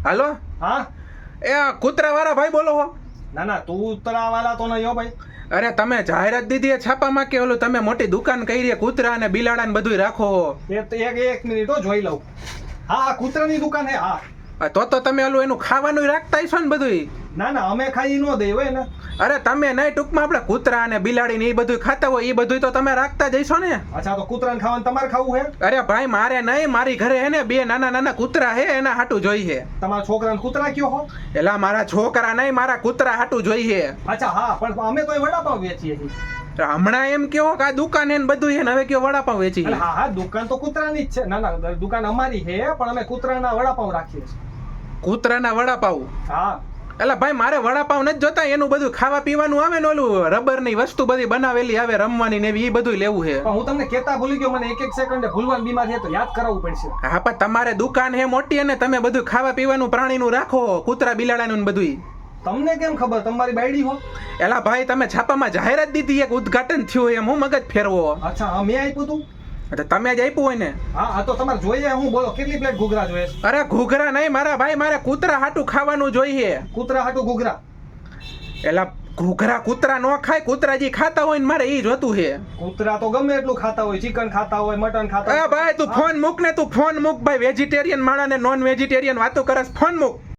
હાલો હા એ કૂતરાવાળા ભાઈ બોલો હો? ના ના તું ઉતરાવાલા તો નહીં હો ભાઈ. અરે તમે જાહેરાત દીધી એ છાપામાં કે ઓલું તમે મોટી દુકાન કરી છે કૂતરા અને બિલાડા ને બધું રાખો હો? એક મિનિટ હો જોઈ લઉં. હા કૂતરાની દુકાન હે. હા તો તમે ઓલું એનું ખાવાનું રાખતા હશો ને બધું? ના ના અમે ખાઈ ન દઈ હોય ને. અરે તમે નહીં, ટૂંકમાં આપણે કૂતરા અને બિલાડી ને એ બધું ખાતા હોય એ બધું તો તમે રાખતા જઈશો ને? અચ્છા તો કૂતરાને ખાવાનું તમારે ખાવું હે? અરે ભાઈ મારે નહીં, મારી ઘરે હે ને 2 નાના નાના કૂતરા હે, એના હાટું જોઈએ. તમારા છોકરાને કૂતરા કયો હો? એલા મારા છોકરા નહીં, મારા કૂતરા હાટું જોઈએ. અચ્છા હા પણ અમે તો વડાપાવ વેચીએ છીએ. હમણાં એમ કહો કે આ દુકાન હે ને બધું હે ને હવે કયો વડાપાવ વેચી? હા હા દુકાન તો કૂતરાની જ છે. ના ના દુકાન અમારી હે પણ અમે કૂતરાના વડાપાવ રાખીએ છીએ. કૂતરાના વડાપાવ? હા એટલે ભાઈ મારે વડાપાવ નથી જોતા, એનું બધું ખાવા પીવાનું આવે ને, ઓલું રબર ની વસ્તુ બધી બનાવેલી આવે રમવાની ને એવી, એ બધું લેવું છે. પણ હું તમને કેતા ભૂલી ગયો, મને એક સેકન્ડે ભૂલવાની બીમારી છે તો યાદ કરાવવું પડશે. હા પણ તમારે દુકાન હે મોટી અને તમે બધું ખાવા પીવાનું પ્રાણીનું રાખો, કૂતરા બિલાડાનું ને બધું. તમને કેમ ખબર? તમારી બાયડી હો? એલા ભાઈ તમે છાપામાં જાહેરાત દીધી, એક ઉદ્ઘાટન થયું, એમ હું મગજ ફેરવો? અચ્છા હા મેં આપ્યું તું? તમે જ આપ્યું હોય ને? હા તો તમારે જોઈએ હું બોલો કેટલી પ્લેટ ઘૂઘરા જોઈએ? અરે ઘૂઘરા નહીં મારા ભાઈ, મારે કૂતરા હાટું ખાવાનું જોઈએ. કૂતરા હાટું ઘૂઘરા? એલા ઘૂઘરા કૂતરા નો ખાય, કૂતરા જે ખાતા હોય ને મારે એ જોતું છે. કૂતરા તો ગમે એટલું ખાતા હોય, ચિકન ખાતા હોય, મટન ખાતા હોય. ભાઈ તું ફોન મૂક ને, તું ફોન મૂક ભાઈ, વેજીટેરિયન માણસ ને નોન વેજીટેરિયન વાતો કરસ, ફોન મૂક.